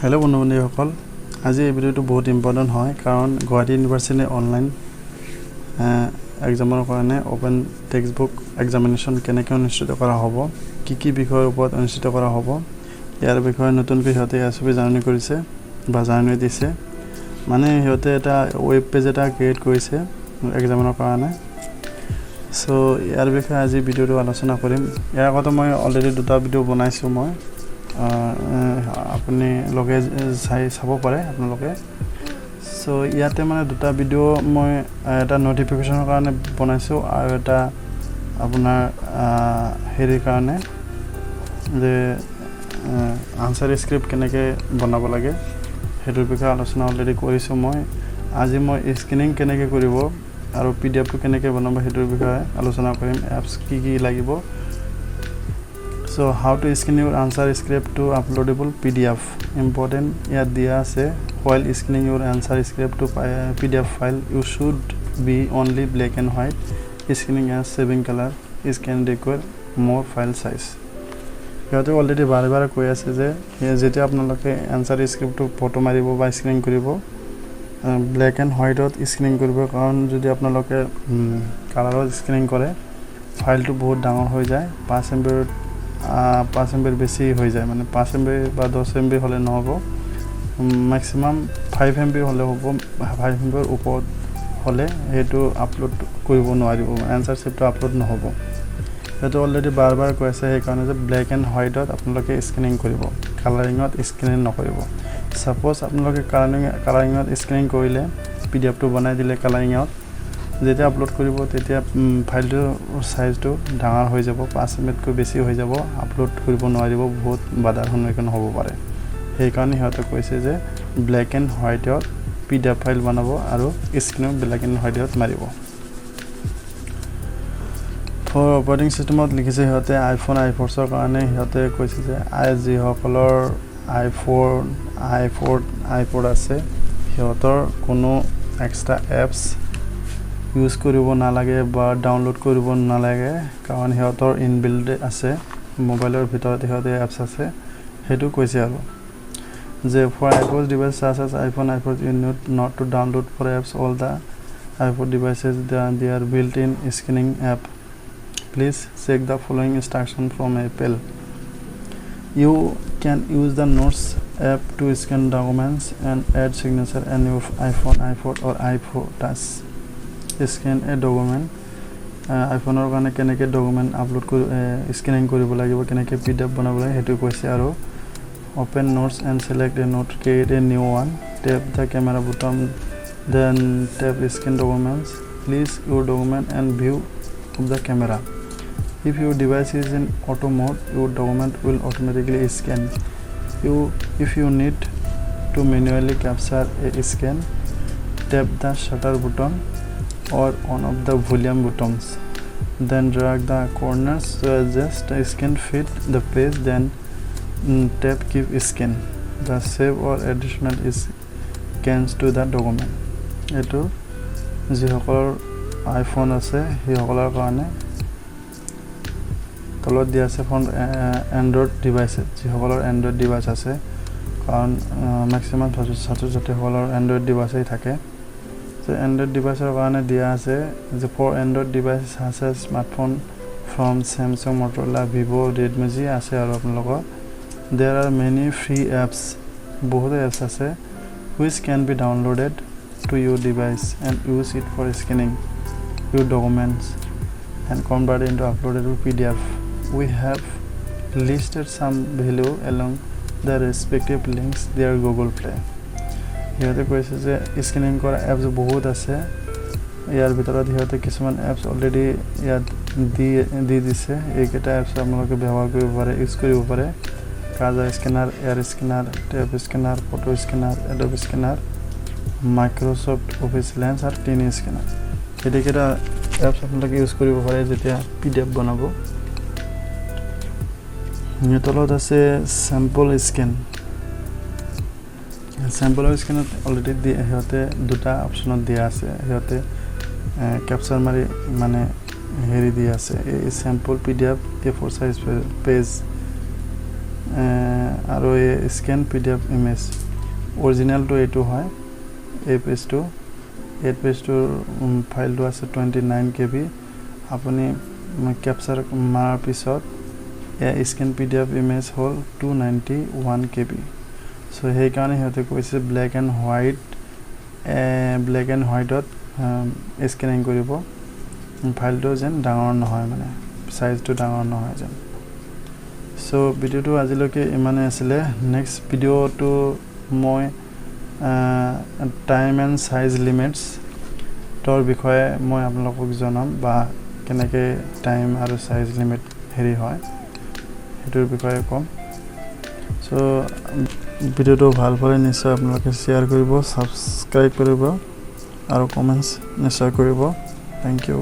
hello बন্ধু-बान्धৱীসকল আজি এই ভিডিওটো বহুত ইম্পৰ্টেন্ট হয় কাৰণ গুৱাহাটী ইউনিভাৰ্চিটি অনলাইন এক্সামৰ কাৰণে ওপেন টেক্সটবুক এক্সামিনেশ্যন কেনেকৈ অনুষ্ঠিত কৰা হ'ব কি বিষয়ৰ ওপৰত অনুষ্ঠিত কৰা হ'ব ইয়াৰ বিষয়ে নতুনকৈ হিয়তে এছবি জাননী কৰিছে বা জাননী দিছে মানে হিয়তে এটা ওয়েব পেজ এটা ক্ৰিয়েট কৰিছে এক্সামৰ কাৰণে সো ইয়াৰ বিষয়ে আজি ভিডিওটো আলোচনা কৰিম ইয়াৰ আগতে মই অলৰেডি দুটা ভিডিও বনাইছো মই আপুনি লগে চাব পাৰে আপোনালোকে সো ইয়াতে মানে দুটা ভিডিও মই এটা নোটিফিকেশনৰ কাৰণে বনাইছো আৰু এটা আপোনাৰ হেৰিৰ কাৰণে যে আনসাৰ স্ক্ৰিপ্ট কেনেকৈ বনাব লাগে হেতুৰ বিষয়ে আলোচনা অলৰেডি কৰিছো মই আজি মই স্ক্ৰিনিং কেনেকৈ কৰিব আৰু পিডিএফটো কেনেকৈ বনাব হেতুৰ বিষয়ে আলোচনা কৰিম এপছ কি লাগিব So how to scan your answer script to uploadable PDF important here dia ase while scanning your answer script to PDF file you should be only black and white scanning as saving color can require more file size ইয়াতে already বাৰে কৈ আছে যে যেতিয়া আপোনালোকে answer script to photo মাৰিব বা scanning কৰিব black and white to scanning কৰিব কাৰণ যদি আপোনালোকে কালাৰত স্ক্যানিং কৰে ফাইলটো বহুত ডাঙৰ হৈ যায় 5 MB 5 MB বেছি হৈ যায় মানে 5 MB বা 10 MB হলে নহব ম্যাক্সিমাম 5 MB হলে হ'ব 5 MB ওপৰত হলে হেতু আপলোড কৰিব নোৱাৰিব আনসাৰ শিটটো আপলোড নহব এটো অলৰেডি বাৰ কৈ আছে এই কাৰণে যে ব্ল্যাক এন্ড হোৱাইটত আপোনালোকে স্ক্যানিং কৰিব কালাৰিংত স্ক্যানিং নকৰিব সাপোজ আপোনালোকে কালাৰিংত স্ক্যানিং কৰিলে পিডিএফটো বনাই দিলে কালাৰিংত যেতিয়া আপলোড কৰিব তেতিয়া ফাইলটো সাইজটো ডাঙৰ হৈ যাব 5 MB কৈ বেছি হৈ যাব আপলোড কৰিব নোৱাৰিব বহুত বাধাৰ সন্মুখীন হ'ব পাৰে সেই কাৰণে হয়তো কৈছে যে ব্ল্যাক এন্ড হোৱাইটত পিডিএফ ফাইল বনাব আৰু স্ক্ৰিনত ব্ল্যাক এন্ড হোৱাইটত মাৰিব ফৰ অপাৰেটিং সিস্টেমত লিখিছে হতে আইফোন আইফোৰ্ছৰ কাৰণে হতে কৈছে যে আইজি সকলৰ আইপড আছে হিয়তৰ কোনো এক্সট্ৰা এপছ ইউজ কৰিব নালাগে বা ডাউনলোড কৰিব নালাগে কাৰণ হিয়তৰ ইনবিল্ড আছে মোবাইলৰ ভিতৰত হিয়তে এপছ আছে হেতু কৈছে আৰু যে for iPhone devices such as iPhone you need not to download for apps all the iPhone devices they are built-in scanning app please check the following instruction from Apple you can use the notes app to scan documents and add signature on your iPhone iPod or iPhone touch scan a document iPhoneৰ কাৰণে কেনেকৈ document upload scanning কৰিব লাগিব কেনেকৈ PDF বনাব লাগে হেতু কৈছে আৰু open notes and select a note create a new one tap the camera button then tap scan documents please your document and view of the camera if your device is in auto mode your document will automatically scan if you need to manually capture a scan tap the shutter button or one of the volume buttons then drag the corners to adjust the scan fit the place then tap keep scan the save or additional scans to the document eto ji hokor iPhone আছে হি হকলৰ কাৰণে তলত দিয়া আছে phone Android device ji হকলৰ Android device আছে কাৰণ maximum ছাত্ৰ হকলৰ Android device থাকে so Android deviceৰ কাৰণে দিয়া আছে যে for Android devices has a smartphone from Samsung Motorola Vivo Redmi ji আছে আৰু আপোনালোকৰ there are many free apps বহুত apps আছে which can be downloaded to your device and use it for scanning your documents and convert into uploadable PDF we have listed some value along the respective links there Google Play ইয়াতে কৈছে যে scanning কৰা apps বহুত আছে ইয়াৰ ভিতৰত হিয়তে কিছুমান apps already ইয়াত দি দিছে এইকেইটা এপছ আপোনালোকে ব্যৱহাৰ কৰিব পাৰে ইউজ কৰিব পাৰে কাজা scanner air scanner tap scanner photo scanner Adobe scanner Microsoft Office Lens আৰু টিনি স্ক্যানাৰ এইকেইটা এপছ আপোনালোকে ইউজ কৰিব পাৰে যেতিয়া পিডিএফ বনাব তলত আছে স্যাম্পল স্ক্যান স্যাম্পল স্ক্যানত অলৰেডি হিয়তে দুটা অপচনত দিয়া আছে হিয়তে ক্যাপচাৰ মাৰি মানে হেৰি দিয়া আছে এই sample PDF A4 size page আৰু এই স্কেন PDF ইমেজ অৰিজিনেলটো এইটো হয় এই পেজটো পেজটোৰ ফাইলটো আছে 29 KB আপুনি কেপচাৰ মাৰাৰ পিছত স্কেন PDF ইমেজ হ'ল 291 KB সো সেইকাৰণে সিহঁতে কৈছে ব্লেক এণ্ড হোৱাইটত স্কেনিং কৰিব ফাইলটো যেন ডাঙৰ নহয় মানে সাইজটো ডাঙৰ নহয় যেন সো ভিডিওটো আজিলৈকে ইমানে আছিলে নেক্সট ভিডিওটো মই টাইম এণ্ড সাইজ লিমিটস তৰ বিষয়ে মই আপোনালোকক জনাম বা কেনেকৈ টাইম আৰু সাইজ লিমিট হেৰি হয় হেতুৰ বিষয়ে কম সো ভিডিওটো ভাল পালে নিশ্চয় আপোনালোকে শেয়াৰ কৰিব সাবস্ক্ৰাইব কৰিব আৰু কমেন্টস নিশ্চয় কৰিব থ্যাংক ইউ